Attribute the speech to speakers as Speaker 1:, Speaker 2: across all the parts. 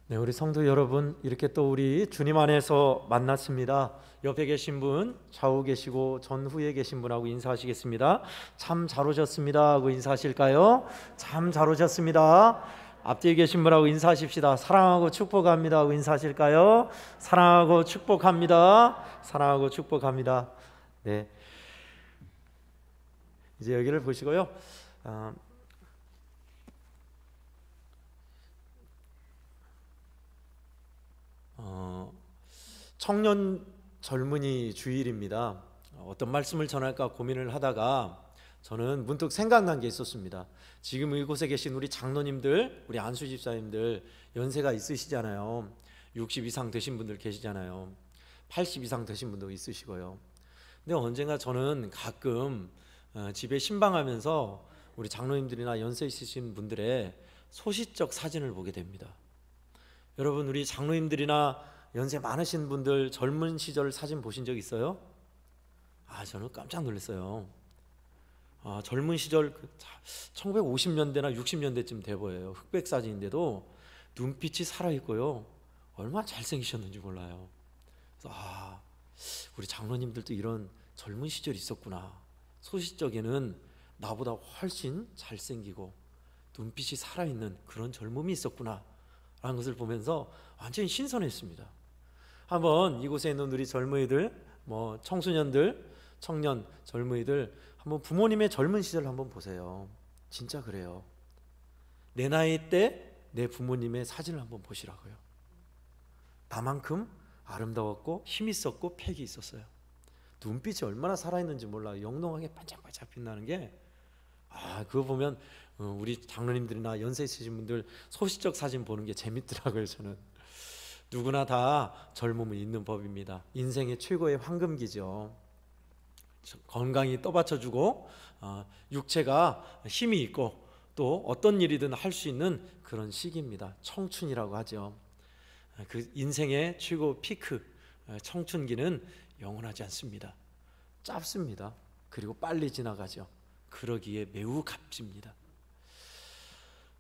Speaker 1: 네, 우리 성도 여러분, 이렇게 또 우리 주님 안에서 만났습니다. 옆에 계신 분, 좌우 계시고 전후에 계신 분하고 인사하시겠습니다. 참 잘 오셨습니다 하고 인사하실까요? 참 잘 오셨습니다. 앞뒤에 계신 분하고 인사하십시다. 사랑하고 축복합니다 하고 인사하실까요? 사랑하고 축복합니다. 사랑하고 축복합니다. 네, 이제 여기를 보시고요. 청년 젊은이 주일입니다. 어떤 말씀을 전할까 고민을 하다가 저는 문득 생각난 게 있었습니다. 지금 이곳에 계신 우리 장로님들, 우리 안수 집사님들 연세가 있으시잖아요. 60 이상 되신 분들 계시잖아요. 80 이상 되신 분도 있으시고요. 근데 언젠가 저는 가끔 집에 신방하면서 우리 장로님들이나 연세 있으신 분들의 소시적 사진을 보게 됩니다. 여러분, 우리 장로님들이나 연세 많으신 분들 젊은 시절 사진 보신 적 있어요? 저는 깜짝 놀랐어요. 젊은 시절 1950년대나 60년대쯤 돼 보여요. 흑백 사진인데도 눈빛이 살아있고요. 얼마나 잘생기셨는지 몰라요. 그래서 우리 장로님들도 이런 젊은 시절이 있었구나. 소시적에는 나보다 훨씬 잘생기고 눈빛이 살아있는 그런 젊음이 있었구나 라는 것을 보면서 완전히 신선했습니다. 한번 이곳에 있는 우리 젊은이들, 청소년들, 청년, 젊은이들 한번 부모님의 젊은 시절 한번 보세요. 진짜 그래요. 내 나이 때 내 부모님의 사진을 한번 보시라고요. 나만큼 아름다웠고 힘 있었고 패기 있었어요. 눈빛이 얼마나 살아있는지 몰라요. 영롱하게 반짝반짝 빛나는 게 그거 보면 우리 장로님들이나 연세 있으신 분들 소시적 사진 보는 게 재밌더라고요. 저는 누구나 다 젊음은 있는 법입니다. 인생의 최고의 황금기죠. 건강이 떠받쳐주고 육체가 힘이 있고 또 어떤 일이든 할 수 있는 그런 시기입니다. 청춘이라고 하죠. 그 인생의 최고 피크, 청춘기는 영원하지 않습니다. 짧습니다. 그리고 빨리 지나가죠. 그러기에 매우 값집니다.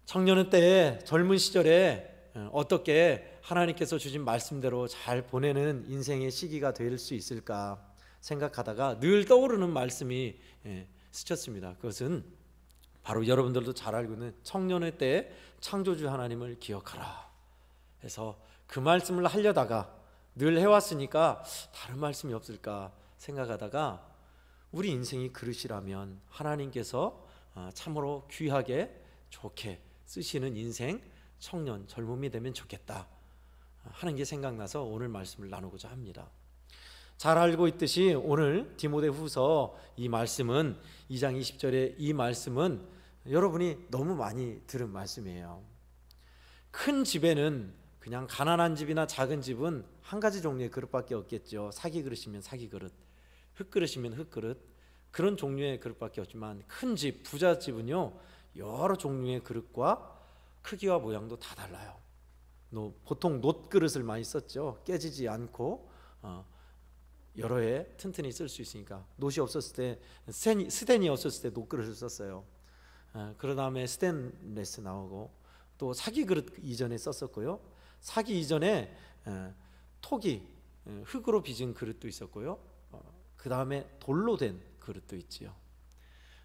Speaker 1: 청년의 때에 젊은 시절에 어떻게 하나님께서 주신 말씀대로 잘 보내는 인생의 시기가 될 수 있을까 생각하다가 늘 떠오르는 말씀이 스쳤습니다. 그것은 바로 여러분들도 잘 알고 있는 청년의 때에 창조주 하나님을 기억하라 해서 그 말씀을 하려다가 늘 해왔으니까 다른 말씀이 없을까 생각하다가 우리 인생이 그릇이라면 하나님께서 참으로 귀하게 좋게 쓰시는 인생, 청년, 젊음이 되면 좋겠다 하는 게 생각나서 오늘 말씀을 나누고자 합니다. 잘 알고 있듯이 오늘 디모데후서 이 말씀은 2장 20절의 이 말씀은 여러분이 너무 많이 들은 말씀이에요. 큰 집에는 그냥 가난한 집이나 작은 집은 한 가지 종류의 그릇밖에 없겠죠. 사기 그릇이면 사기 그릇, 흙 그릇이면 흙 그릇, 그런 종류의 그릇밖에 없지만 큰 집, 부자 집은요 여러 종류의 그릇과 크기와 모양도 다 달라요. 보통 놋 그릇을 많이 썼죠. 깨지지 않고 여러 해 튼튼히 쓸 수 있으니까. 놋이 없었을 때 스텐이 없었을 때 놋 그릇을 썼어요. 그런 다음에 스테인레스 나오고 또 사기 그릇 이전에 썼었고요. 사기 이전에 토기 흙으로 빚은 그릇도 있었고요. 그 다음에 돌로 된 그릇도 있지요.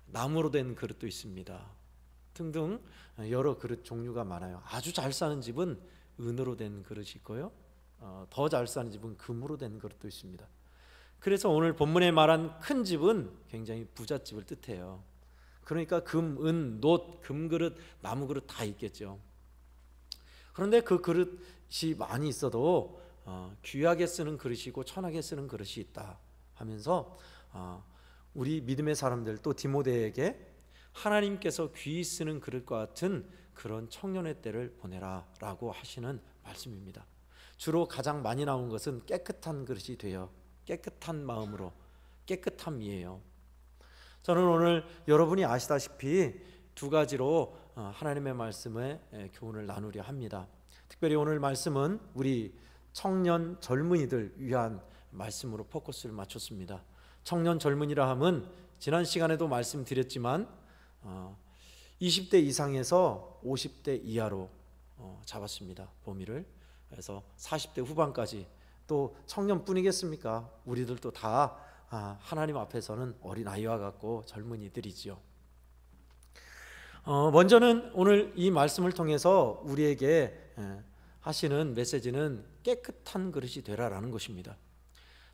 Speaker 1: 나무로 된 그릇도 있습니다. 등등 여러 그릇 종류가 많아요. 아주 잘 사는 집은 은으로 된 그릇이 있고요. 더 잘 사는 집은 금으로 된 그릇도 있습니다. 그래서 오늘 본문에 말한 큰 집은 굉장히 부잣집을 뜻해요. 그러니까 금, 은, 놋, 금그릇, 나무그릇 다 있겠죠. 그런데 그 그릇이 많이 있어도 귀하게 쓰는 그릇이고 천하게 쓰는 그릇이 있다 하면서 우리 믿음의 사람들 또 디모데에게 하나님께서 귀히 쓰는 그릇과 같은 그런 청년의 때를 보내라 라고 하시는 말씀입니다. 주로 가장 많이 나온 것은 깨끗한 그릇이 되어 깨끗한 마음으로 깨끗함이에요. 저는 오늘 여러분이 아시다시피 두 가지로 하나님의 말씀에 교훈을 나누려 합니다. 특별히 오늘 말씀은 우리 청년 젊은이들 위한 말씀으로 포커스를 맞췄습니다. 청년 젊은이라 함은 지난 시간에도 말씀드렸지만 20대 이상에서 50대 이하로 잡았습니다. 보미를. 그래서 40대 후반까지, 또 청년뿐이겠습니까? 우리들도 다 하나님 앞에서는 어린아이와 같고 젊은이들이지요. 먼저는 오늘 이 말씀을 통해서 우리에게 하시는 메시지는 깨끗한 그릇이 되라라는 것입니다.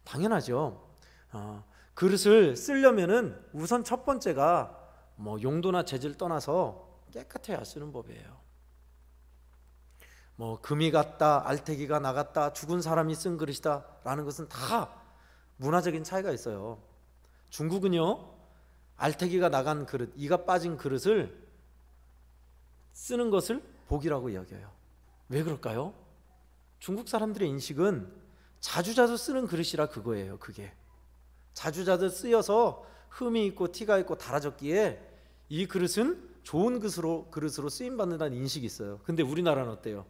Speaker 1: 당연하죠. 그릇을 쓰려면은 우선 첫 번째가 용도나 재질 떠나서 깨끗해야 쓰는 법이에요. 금이 갔다, 알태기가 나갔다, 죽은 사람이 쓴 그릇이다 라는 것은 다 문화적인 차이가 있어요. 중국은요, 알태기가 나간 그릇, 이가 빠진 그릇을 쓰는 것을 복이라고 여겨요. 왜 그럴까요? 중국 사람들의 인식은 자주자주 쓰는 그릇이라 그거예요. 그게 자주자주 쓰여서 흠이 있고 티가 있고 달아졌기에 이 그릇은 좋은 그릇으로 쓰임받는다는 인식이 있어요. 근데 우리나라는 어때요?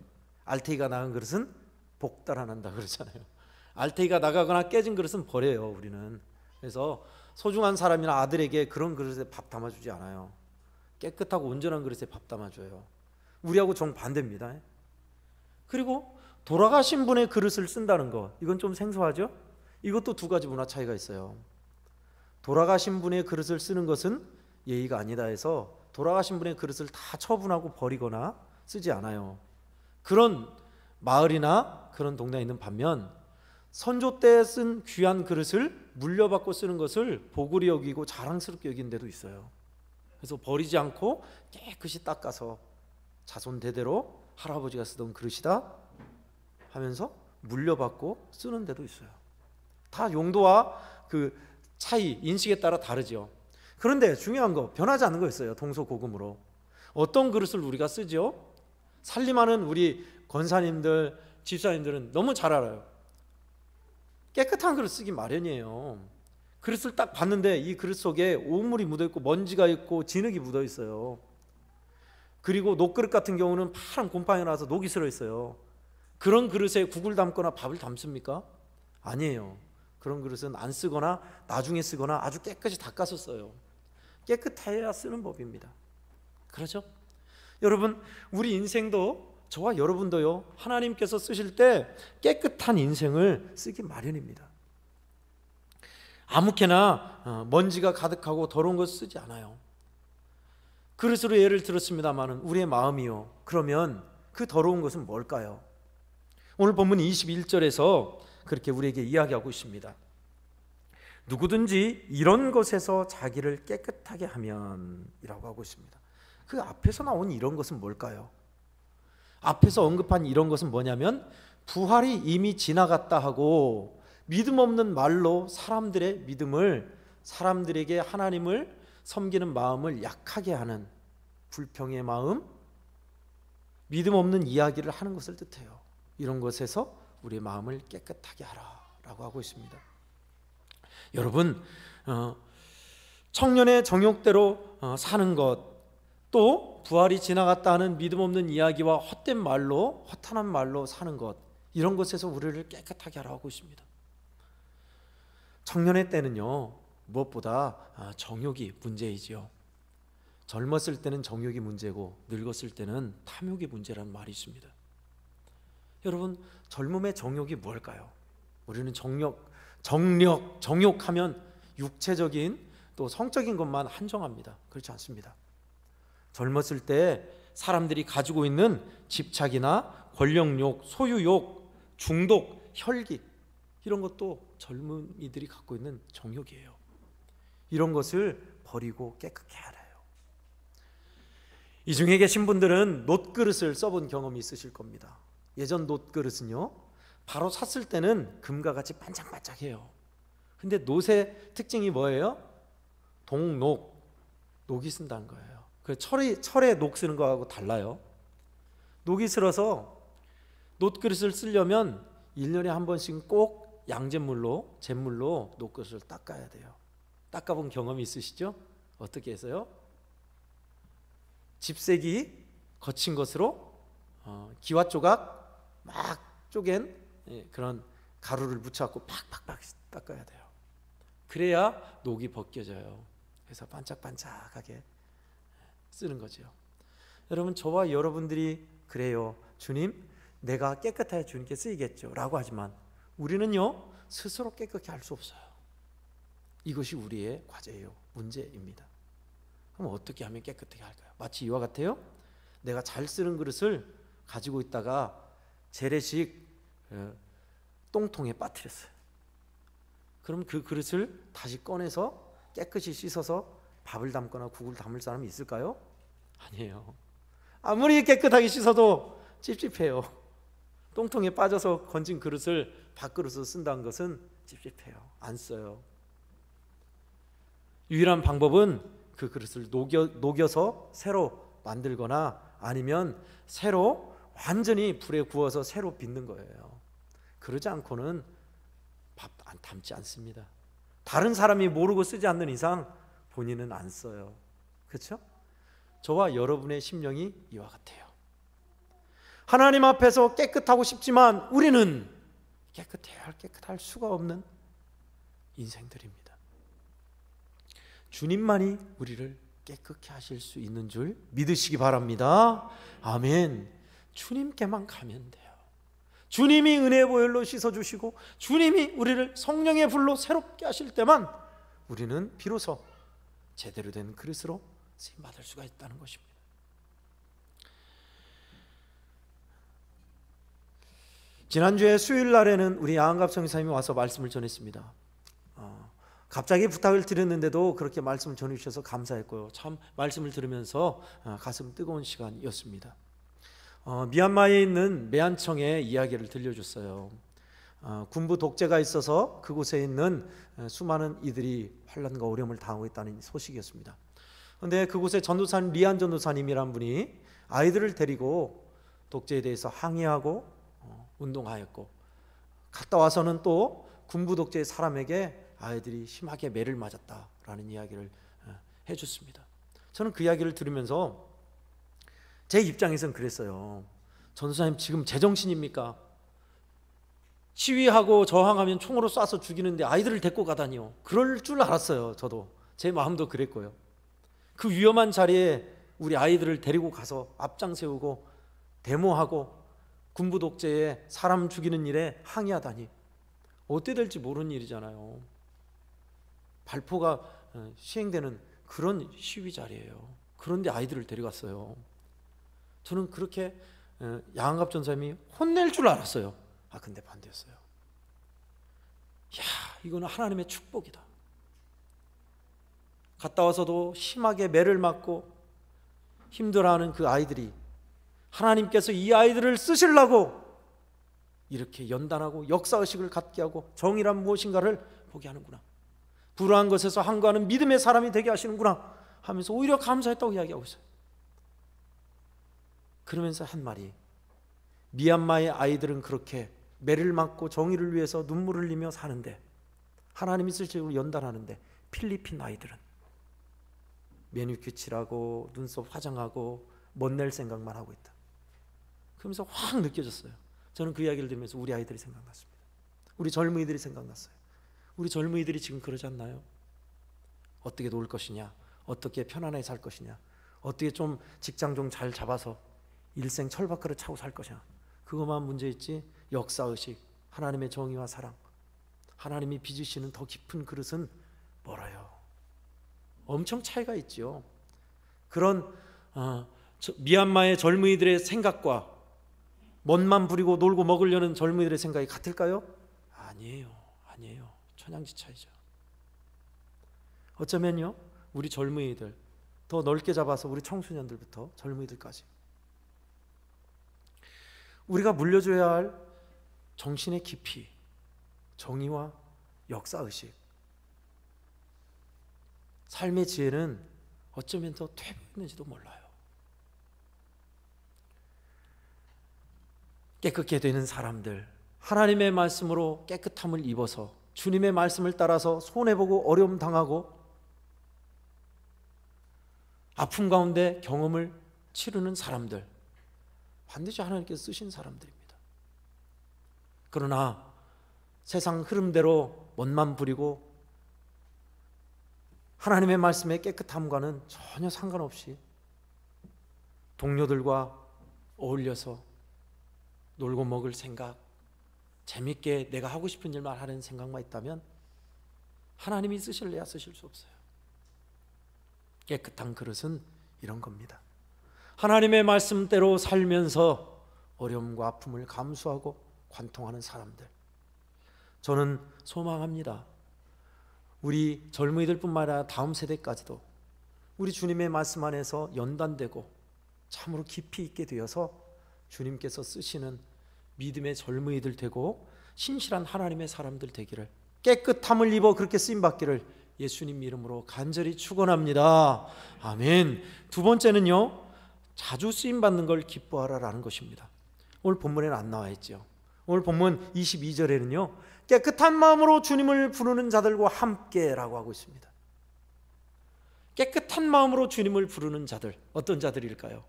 Speaker 1: 알태기가 나간 그릇은 복달아난다 그러잖아요. 알태기가 나가거나 깨진 그릇은 버려요, 우리는. 그래서 소중한 사람이나 아들에게 그런 그릇에 밥 담아주지 않아요. 깨끗하고 온전한 그릇에 밥 담아줘요. 우리하고 정반대입니다. 그리고 돌아가신 분의 그릇을 쓴다는 거, 이건 좀 생소하죠? 이것도 두 가지 문화 차이가 있어요. 돌아가신 분의 그릇을 쓰는 것은 예의가 아니다 해서 돌아가신 분의 그릇을 다 처분하고 버리거나 쓰지 않아요. 그런 마을이나 그런 동네에 있는 반면 선조 때 쓴 귀한 그릇을 물려받고 쓰는 것을 복으로 여기고 자랑스럽게 여기는 데도 있어요. 그래서 버리지 않고 깨끗이 닦아서 자손 대대로 할아버지가 쓰던 그릇이다 하면서 물려받고 쓰는 데도 있어요. 다 용도와 그 차이, 인식에 따라 다르죠. 그런데 중요한 거, 변하지 않는 거 있어요. 동서고금으로 어떤 그릇을 우리가 쓰죠? 살림하는 우리 권사님들, 집사님들은 너무 잘 알아요. 깨끗한 그릇 쓰기 마련이에요. 그릇을 딱 봤는데 이 그릇 속에 오물이 묻어있고 먼지가 있고 진흙이 묻어있어요. 그리고 녹그릇 같은 경우는 파란 곰팡이가 나서 녹이 슬어 있어요. 그런 그릇에 국을 담거나 밥을 담습니까? 아니에요. 그런 그릇은 안 쓰거나 나중에 쓰거나 아주 깨끗이 닦아서 써요. 깨끗해야 쓰는 법입니다. 그렇죠? 여러분, 우리 인생도, 저와 여러분도요, 하나님께서 쓰실 때 깨끗한 인생을 쓰기 마련입니다. 아무렇게나 먼지가 가득하고 더러운 것 쓰지 않아요. 그릇으로 예를 들었습니다마는 우리의 마음이요, 그러면 그 더러운 것은 뭘까요? 오늘 본문 21절에서 그렇게 우리에게 이야기하고 있습니다. 누구든지 이런 것에서 자기를 깨끗하게 하면 이라고 하고 있습니다. 그 앞에서 나온 이런 것은 뭘까요? 앞에서 언급한 이런 것은 뭐냐면 부활이 이미 지나갔다 하고 믿음 없는 말로 사람들의 믿음을, 사람들에게 하나님을 섬기는 마음을 약하게 하는 불평의 마음, 믿음 없는 이야기를 하는 것을 뜻해요. 이런 것에서 우리의 마음을 깨끗하게 하라라고 하고 있습니다. 여러분, 청년의 정욕대로 사는 것, 또 부활이 지나갔다 하는 믿음 없는 이야기와 헛된 말로, 허탄한 말로 사는 것, 이런 것에서 우리를 깨끗하게 하라고 하고 있습니다. 청년의 때는요, 무엇보다 정욕이 문제이지요. 젊었을 때는 정욕이 문제고 늙었을 때는 탐욕이 문제라는 말이 있습니다. 여러분, 젊음의 정욕이 뭘까요? 우리는 정욕하면 육체적인 또 성적인 것만 한정합니다. 그렇지 않습니다. 젊었을 때 사람들이 가지고 있는 집착이나 권력욕, 소유욕, 중독, 혈기, 이런 것도 젊은이들이 갖고 있는 정욕이에요. 이런 것을 버리고 깨끗게 하래요. 이 중에 계신 분들은 놋그릇을 써본 경험이 있으실 겁니다. 예전 놋그릇은요, 바로 샀을 때는 금과 같이 반짝반짝해요. 근데 놋의 특징이 뭐예요? 동녹, 녹이 쓴다는 거예요. 그 철에 녹 쓰는 거하고 달라요. 녹이 슬어서 놋그릇을 쓰려면 1년에 한 번씩 꼭 양잿물로, 잿물로 놋그릇을 닦아야 돼요. 닦아본 경험이 있으시죠? 어떻게 해서요? 집색이 거친 것으로 기와 조각 막 쪼갠 그런 가루를 묻혀갖고 팍팍팍 닦아야 돼요. 그래야 녹이 벗겨져요. 그래서 반짝반짝하게 쓰는 거죠. 여러분, 저와 여러분들이 그래요, 주님 내가 깨끗하여 주님께 쓰이겠죠 라고 하지만 우리는요 스스로 깨끗게 할 수 없어요. 이것이 우리의 과제예요. 문제입니다. 그럼 어떻게 하면 깨끗하게 할까요? 마치 이와 같아요. 내가 잘 쓰는 그릇을 가지고 있다가 재래식 똥통에 빠뜨렸어요. 그럼 그 그릇을 다시 꺼내서 깨끗이 씻어서 밥을 담거나 국을 담을 사람이 있을까요? 아니에요. 아무리 깨끗하게 씻어도 찝찝해요. 똥통에 빠져서 건진 그릇을 밥그릇으로 쓴다는 것은 찝찝해요. 안 써요. 유일한 방법은 그 그릇을 녹여서 새로 만들거나 아니면 새로 완전히 불에 구워서 새로 빚는 거예요. 그러지 않고는 밥 안 담지 않습니다. 다른 사람이 모르고 쓰지 않는 이상 본인은 안 써요. 그렇죠? 저와 여러분의 심령이 이와 같아요. 하나님 앞에서 깨끗하고 싶지만 우리는 깨끗할 수가 없는 인생들입니다. 주님만이 우리를 깨끗게 하실 수 있는 줄 믿으시기 바랍니다. 아멘. 주님께만 가면 돼요. 주님이 은혜의 보혈로 씻어주시고 주님이 우리를 성령의 불로 새롭게 하실 때만 우리는 비로소 제대로 된 그릇으로 쓰임받을 수가 있다는 것입니다. 지난주에 수요일 날에는 우리 양한갑 선교사님이 와서 말씀을 전했습니다. 갑자기 부탁을 드렸는데도 그렇게 말씀을 전해주셔서 감사했고요. 참 말씀을 들으면서 가슴 뜨거운 시간이었습니다. 미얀마에 있는 매한청의 이야기를 들려줬어요. 군부 독재가 있어서 그곳에 있는 수많은 이들이 환난과 어려움을 당하고 있다는 소식이었습니다. 그런데 그곳에 전도사님 리안 전도사님이란 분이 아이들을 데리고 독재에 대해서 항의하고 운동하였고 갔다 와서는 또 군부 독재의 사람에게 아이들이 심하게 매를 맞았다라는 이야기를 해줬습니다. 저는 그 이야기를 들으면서 제 입장에서는 그랬어요. 전도사님 지금 제정신입니까? 시위하고 저항하면 총으로 쏴서 죽이는데 아이들을 데리고 가다니요. 그럴 줄 알았어요. 저도 제 마음도 그랬고요. 그 위험한 자리에 우리 아이들을 데리고 가서 앞장 세우고 데모하고 군부 독재에 사람 죽이는 일에 항의하다니 어떻게 될지 모르는 일이잖아요. 발포가 시행되는 그런 시위 자리예요. 그런데 아이들을 데려갔어요. 저는 그렇게 양한갑 전사님이 혼낼 줄 알았어요. 근데 반대였어요. 이거는 하나님의 축복이다. 갔다 와서도 심하게 매를 맞고 힘들어하는 그 아이들이 하나님께서 이 아이들을 쓰시려고 이렇게 연단하고 역사의식을 갖게 하고 정의란 무엇인가를 보게 하는구나. 불우한 것에서 항거하는 믿음의 사람이 되게 하시는구나 하면서 오히려 감사했다고 이야기하고 있어요. 그러면서 한 말이, 미얀마의 아이들은 그렇게 매를 맞고 정의를 위해서 눈물을 흘리며 사는데, 하나님이 쓰시고 연단하는데, 필리핀 아이들은 매니큐어 칠하고 눈썹 화장하고 멋낼 생각만 하고 있다. 그러면서 확 느껴졌어요. 저는 그 이야기를 들으면서 우리 아이들이 생각났습니다. 우리 젊은이들이 생각났어요. 우리 젊은이들이 지금 그러지 않나요? 어떻게 놀 것이냐, 어떻게 편안하게 살 것이냐, 어떻게 좀 직장 좀 잘 잡아서 일생 철밥그릇 차고 살 것이냐, 그것만 문제있지 역사의식, 하나님의 정의와 사랑, 하나님이 빚으시는 더 깊은 그릇은 멀어요. 엄청 차이가 있죠. 그런 미얀마의 젊은이들의 생각과 멋만 부리고 놀고 먹으려는 젊은이들의 생각이 같을까요? 아니에요. 천양지 차이죠. 어쩌면요, 우리 젊은이들 더 넓게 잡아서 우리 청소년들부터 젊은이들까지 우리가 물려줘야 할 정신의 깊이, 정의와 역사의식, 삶의 지혜는 어쩌면 더 퇴보했는지도 몰라요. 깨끗게 되는 사람들, 하나님의 말씀으로 깨끗함을 입어서 주님의 말씀을 따라서 손해보고 어려움 당하고 아픔 가운데 경험을 치르는 사람들, 반드시 하나님께서 쓰신 사람들입니다. 그러나 세상 흐름대로 멋만 부리고 하나님의 말씀의 깨끗함과는 전혀 상관없이 동료들과 어울려서 놀고 먹을 생각, 재밌게 내가 하고 싶은 일만 하는 생각만 있다면 하나님이 쓰실래야 쓰실 수 없어요. 깨끗한 그릇은 이런 겁니다. 하나님의 말씀대로 살면서 어려움과 아픔을 감수하고 관통하는 사람들, 저는 소망합니다. 우리 젊은이들뿐만 아니라 다음 세대까지도 우리 주님의 말씀 안에서 연단되고 참으로 깊이 있게 되어서 주님께서 쓰시는 믿음의 젊은이들 되고 신실한 하나님의 사람들 되기를, 깨끗함을 입어 그렇게 쓰임받기를 예수님 이름으로 간절히 축원합니다. 아멘. 두 번째는요, 자주 쓰임받는 걸 기뻐하라라는 것입니다. 오늘 본문에는 안 나와 있죠. 오늘 본문 22절에는요 깨끗한 마음으로 주님을 부르는 자들과 함께라고 하고 있습니다. 깨끗한 마음으로 주님을 부르는 자들, 어떤 자들일까요?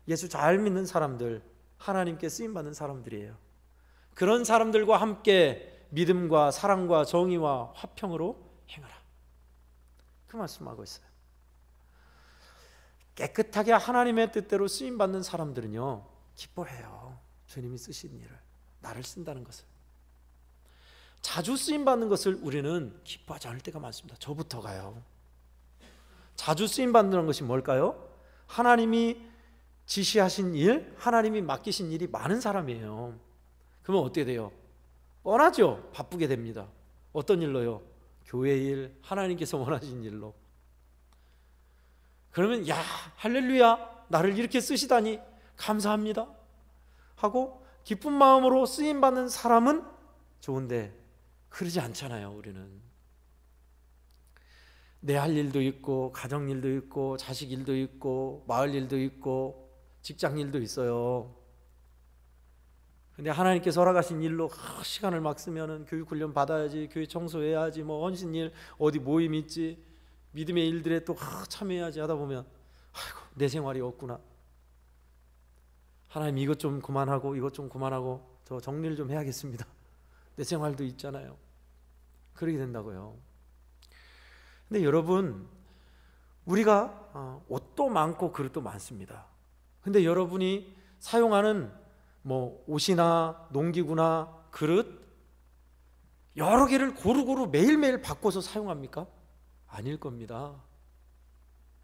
Speaker 1: 예수 잘 믿는 사람들, 하나님께 쓰임받는 사람들이에요. 그런 사람들과 함께 믿음과 사랑과 정의와 화평으로 행하라, 그 말씀하고 있어요. 깨끗하게 하나님의 뜻대로 쓰임받는 사람들은요 기뻐해요. 주님이 쓰신 일을, 나를 쓴다는 것을. 자주 쓰임받는 것을 우리는 기뻐하지 않을 때가 많습니다. 저부터가요. 자주 쓰임받는 것이 뭘까요? 하나님이 지시하신 일, 하나님이 맡기신 일이 많은 사람이에요. 그러면 어떻게 돼요? 뻔하죠. 바쁘게 됩니다. 어떤 일로요? 교회 일, 하나님께서 원하신 일로. 그러면 야, 할렐루야, 나를 이렇게 쓰시다니 감사합니다 하고 기쁜 마음으로 쓰임받는 사람은 좋은데, 그러지 않잖아요. 우리는 내 할 일도 있고, 가정 일도 있고, 자식 일도 있고, 마을 일도 있고, 직장 일도 있어요. 근데 하나님께서 허락하신 일로 시간을 막 쓰면은 교육 훈련 받아야지, 교회 청소해야지, 뭐 헌신일, 어디 모임 있지, 믿음의 일들에 또 참여해야지 하다 보면 아이고, 내 생활이 없구나. 하나님 이것 좀 그만하고 이것 좀 그만하고 저 정리를 좀 해야겠습니다. 내 생활도 있잖아요. 그러게 된다고요. 근데 여러분, 우리가 옷도 많고 그릇도 많습니다. 근데 여러분이 사용하는 뭐 옷이나 농기구나 그릇 여러 개를 고루고루 매일매일 바꿔서 사용합니까? 아닐 겁니다.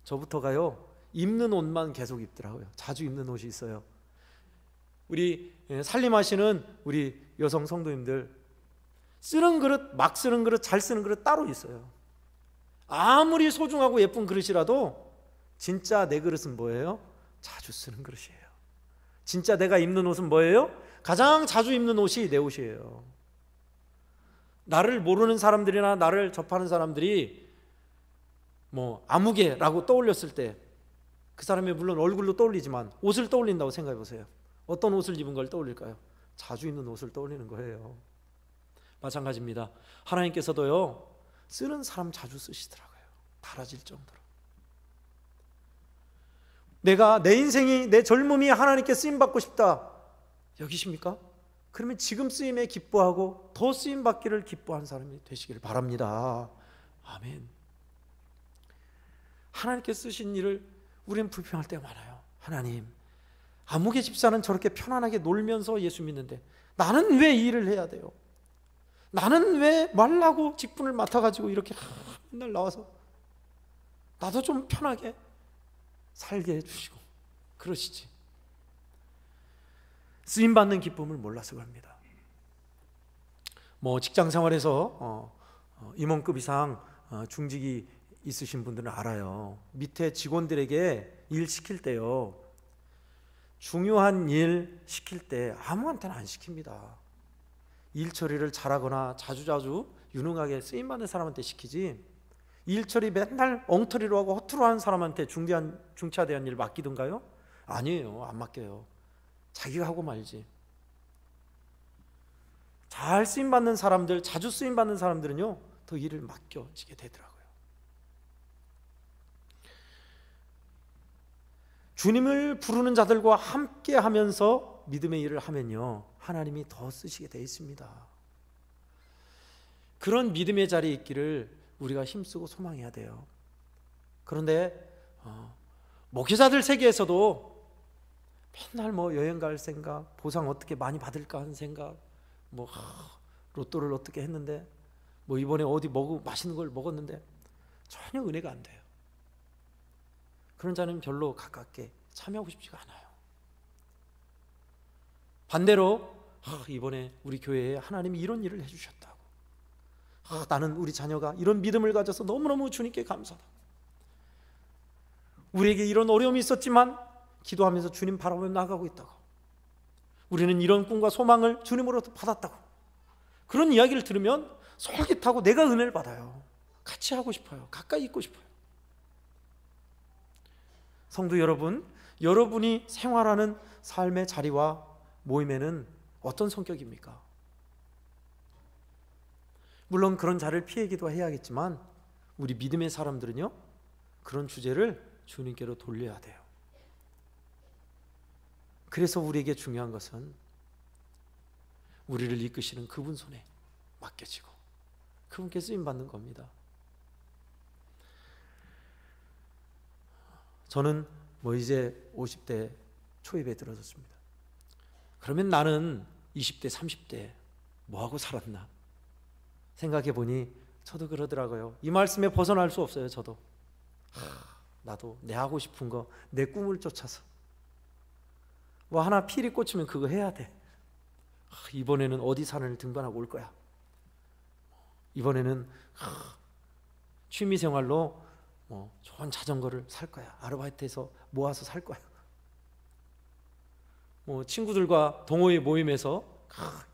Speaker 1: 저부터가요 입는 옷만 계속 입더라고요. 자주 입는 옷이 있어요. 우리 살림하시는 우리 여성 성도님들, 쓰는 그릇, 막 쓰는 그릇, 잘 쓰는 그릇 따로 있어요. 아무리 소중하고 예쁜 그릇이라도 진짜 내 그릇은 뭐예요? 자주 쓰는 그릇이에요. 진짜 내가 입는 옷은 뭐예요? 가장 자주 입는 옷이 내 옷이에요. 나를 모르는 사람들이나 나를 접하는 사람들이 뭐 아무개라고 떠올렸을 때 그 사람이 물론 얼굴로 떠올리지만 옷을 떠올린다고 생각해 보세요. 어떤 옷을 입은 걸 떠올릴까요? 자주 입는 옷을 떠올리는 거예요. 마찬가지입니다. 하나님께서도요 쓰는 사람 자주 쓰시더라고요. 달아질 정도로. 내가 내 인생이, 내 젊음이 하나님께 쓰임받고 싶다 여기십니까? 그러면 지금 쓰임에 기뻐하고 더 쓰임받기를 기뻐하는 사람이 되시길 바랍니다. 아멘. 하나님께 쓰신 일을 우리는 불평할 때가 많아요. 하나님, 아무개 집사는 저렇게 편안하게 놀면서 예수 믿는데 나는 왜 이 일을 해야 돼요? 나는 왜 말라고 직분을 맡아가지고 이렇게 맨날 나와서 나도 좀 편하게 살게 해주시고 그러시지. 쓰임받는 기쁨을 몰라서 그럽니다. 뭐 직장 생활에서 임원급 이상 중직이 있으신 분들은 알아요. 밑에 직원들에게 일 시킬 때요, 중요한 일 시킬 때 아무한테나 안 시킵니다. 일 처리를 잘하거나 자주자주 유능하게 쓰임받는 사람한테 시키지, 일 처리 맨날 엉터리로 하고 허투루 하는 사람한테 중차대한 일 맡기던가요? 아니에요. 안 맡겨요. 자기가 하고 말지. 잘 쓰임받는 사람들, 자주 쓰임받는 사람들은요 더 일을 맡겨지게 되더라고요. 주님을 부르는 자들과 함께 하면서 믿음의 일을 하면요 하나님이 더 쓰시게 되어 있습니다. 그런 믿음의 자리에 있기를 우리가 힘쓰고 소망해야 돼요. 그런데 목회자들 세계에서도 맨날 뭐 여행 갈 생각, 보상 어떻게 많이 받을까 하는 생각, 뭐 로또를 어떻게 했는데, 뭐 이번에 어디 맛있는 걸 먹었는데 전혀 은혜가 안 돼요. 그런 자는 별로 가깝게 참여하고 싶지가 않아요. 반대로 이번에 우리 교회에 하나님이 이런 일을 해주셨다고, 나는 우리 자녀가 이런 믿음을 가져서 너무너무 주님께 감사하다, 우리에게 이런 어려움이 있었지만 기도하면서 주님 바라보며 나가고 있다고, 우리는 이런 꿈과 소망을 주님으로부터 받았다고, 그런 이야기를 들으면 솔깃하고 내가 은혜를 받아요. 같이 하고 싶어요. 가까이 있고 싶어요. 성도 여러분, 여러분이 생활하는 삶의 자리와 모임에는 어떤 성격입니까? 물론 그런 자리를 피해 기도해야겠지만 우리 믿음의 사람들은요, 그런 주제를 주님께로 돌려야 돼요. 그래서 우리에게 중요한 것은 우리를 이끄시는 그분 손에 맡겨지고 그분께 쓰임받는 겁니다. 저는 이제 50대 초입에 들어섰습니다. 그러면 나는 20대 30대 뭐하고 살았나 생각해 보니 저도 그러더라고요. 이 말씀에 벗어날 수 없어요. 저도 나도 내 하고 싶은 거, 내 꿈을 쫓아서 뭐 하나 필이 꽂히면 그거 해야 돼. 이번에는 어디 산을 등반하고 올 거야. 이번에는 취미생활로 좋은 자전거를 살 거야. 아르바이트해서 모아서 살 거야. 친구들과 동호회 모임에서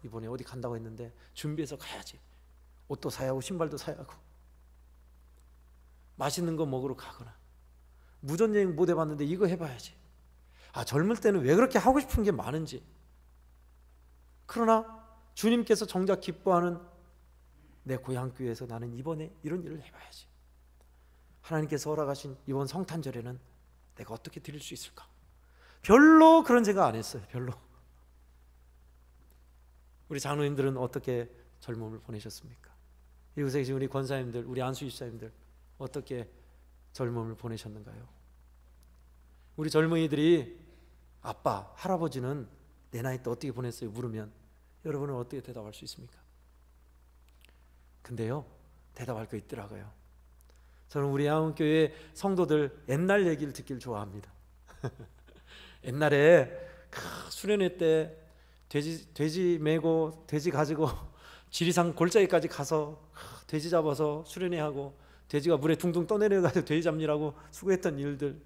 Speaker 1: 이번에 어디 간다고 했는데 준비해서 가야지. 옷도 사야 하고 신발도 사야 하고 맛있는 거 먹으러 가거나, 무전여행 못 해봤는데 이거 해봐야지. 젊을 때는 왜 그렇게 하고 싶은 게 많은지. 그러나 주님께서 정작 기뻐하는 내 고향교회에서 나는 이번에 이런 일을 해봐야지. 하나님께서 허락하신 이번 성탄절에는 내가 어떻게 드릴 수 있을까? 별로 그런 생각 안 했어요. 별로. 우리 장로님들은 어떻게 젊음을 보내셨습니까? 이곳에 계신 우리 권사님들, 우리 안수 집사님들 어떻게 젊음을 보내셨는가요? 우리 젊은이들이 아빠, 할아버지는 내 나이 때 어떻게 보냈어요? 물으면 여러분은 어떻게 대답할 수 있습니까? 근데요, 대답할 거 있더라고요. 저는 우리 양훈교회 성도들 옛날 얘기를 듣길 좋아합니다. 옛날에 수련회 때 돼지 메고 돼지 가지고 지리산 골짜기까지 가서 돼지 잡아서 수련회 하고, 돼지가 물에 둥둥 떠내려가지고 돼지 잡느라고 수고했던 일들.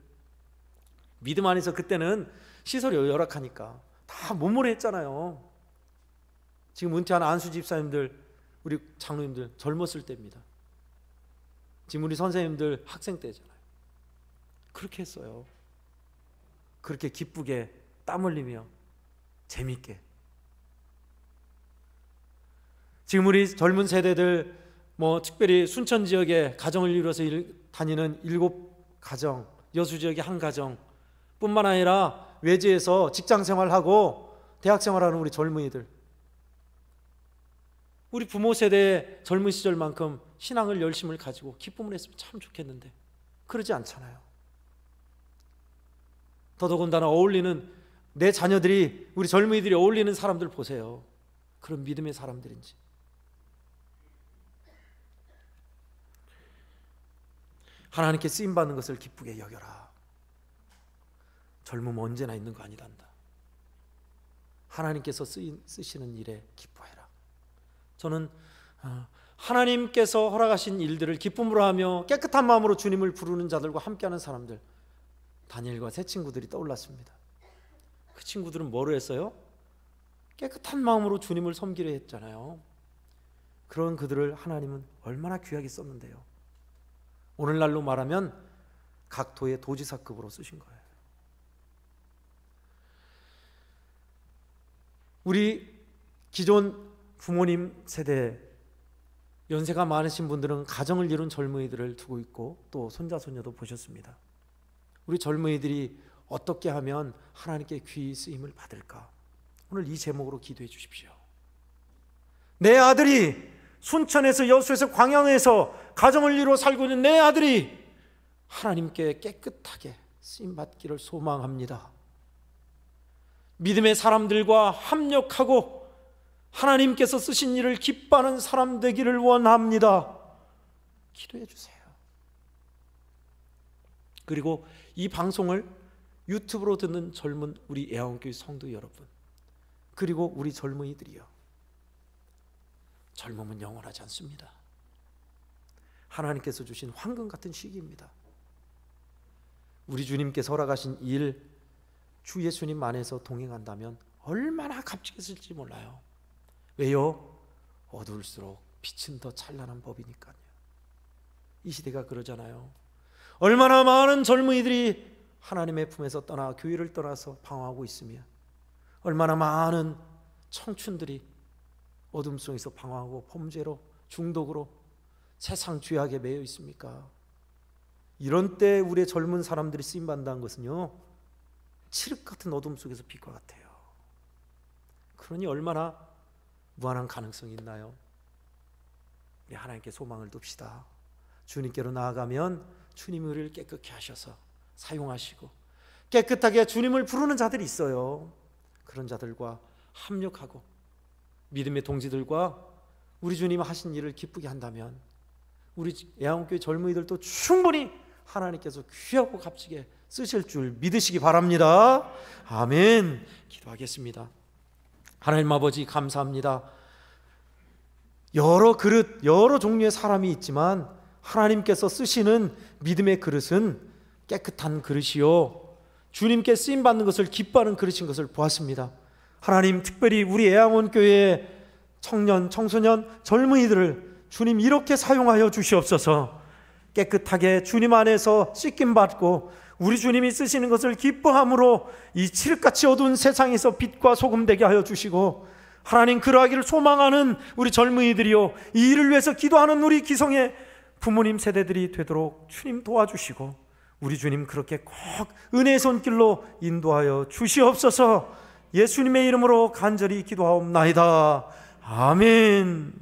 Speaker 1: 믿음 안에서 그때는 시설이 열악하니까 다 몸으로 했잖아요. 지금 은퇴한 안수 집사님들, 우리 장로님들 젊었을 때입니다. 지금 우리 선생님들 학생 때잖아요. 그렇게 했어요. 그렇게 기쁘게 땀 흘리며 재밌게. 지금 우리 젊은 세대들 특별히 순천 지역에 가정을 이루어서 다니는 7가정, 여수 지역의 1가정 뿐만 아니라 외지에서 직장생활하고 대학생활하는 우리 젊은이들, 우리 부모 세대의 젊은 시절만큼 신앙을 열심을 가지고 기쁨을 했으면 참 좋겠는데 그러지 않잖아요. 더더군다나 어울리는 내 자녀들이, 우리 젊은이들이 어울리는 사람들 보세요. 그런 믿음의 사람들인지. 하나님께 쓰임받는 것을 기쁘게 여겨라. 젊음 언제나 있는 거 아니란다. 하나님께서 쓰시는 일에 기뻐해라. 저는 하나님께서 허락하신 일들을 기쁨으로 하며 깨끗한 마음으로 주님을 부르는 자들과 함께하는 사람들, 다니엘과 세 친구들이 떠올랐습니다. 그 친구들은 뭐로 했어요? 깨끗한 마음으로 주님을 섬기려 했잖아요. 그런 그들을 하나님은 얼마나 귀하게 썼는데요. 오늘날로 말하면 각 도의 도지사급으로 쓰신 거예요. 우리 기존 부모님 세대, 연세가 많으신 분들은 가정을 이룬 젊은이들을 두고 있고 또 손자 손녀도 보셨습니다. 우리 젊은이들이 어떻게 하면 하나님께 귀히 쓰임을 받을까? 오늘 이 제목으로 기도해 주십시오. 내 아들이 순천에서 여수에서 광양에서 가정을 이루어 살고 있는 내 아들이 하나님께 깨끗하게 쓰임받기를 소망합니다. 믿음의 사람들과 합력하고 하나님께서 쓰신 일을 기뻐하는 사람 되기를 원합니다. 기도해 주세요. 그리고 이 방송을 유튜브로 듣는 젊은 우리 애원교회 성도 여러분, 그리고 우리 젊은이들이요, 젊음은 영원하지 않습니다. 하나님께서 주신 황금 같은 시기입니다. 우리 주님께서 허락하신 일, 주 예수님 안에서 동행한다면 얼마나 값지겠을지 몰라요. 왜요? 어두울수록 빛은 더 찬란한 법이니까요. 이 시대가 그러잖아요. 얼마나 많은 젊은이들이 하나님의 품에서 떠나 교회를 떠나서 방황하고 있으며, 얼마나 많은 청춘들이 어둠 속에서 방황하고 범죄로, 중독으로, 세상 죄악에 매여 있습니까? 이런 때 우리의 젊은 사람들이 쓰임받는다는 것은요, 칠흑 같은 어둠 속에서 빛과 같아요. 그러니 얼마나 무한한 가능성이 있나요? 우리 하나님께 소망을 둡시다. 주님께로 나아가면 주님이 우리를 깨끗게 하셔서 사용하시고, 깨끗하게 주님을 부르는 자들이 있어요. 그런 자들과 합력하고 믿음의 동지들과 우리 주님이 하신 일을 기쁘게 한다면 우리 애원교회 젊은이들도 충분히 하나님께서 귀하고 값지게 쓰실 줄 믿으시기 바랍니다. 아멘. 기도하겠습니다. 하나님 아버지, 감사합니다. 여러 그릇, 여러 종류의 사람이 있지만 하나님께서 쓰시는 믿음의 그릇은 깨끗한 그릇이요, 주님께 쓰임받는 것을 기뻐하는 그릇인 것을 보았습니다. 하나님, 특별히 우리 애양원교회의 청년, 청소년, 젊은이들을 주님 이렇게 사용하여 주시옵소서. 깨끗하게 주님 안에서 씻김받고 우리 주님이 쓰시는 것을 기뻐함으로 이 칠흑같이 어두운 세상에서 빛과 소금 되게 하여 주시고, 하나님, 그러하기를 소망하는 우리 젊은이들이요, 이 일을 위해서 기도하는 우리 기성의 부모님 세대들이 되도록 주님 도와주시고, 우리 주님 그렇게 꼭 은혜의 손길로 인도하여 주시옵소서. 예수님의 이름으로 간절히 기도하옵나이다. 아멘.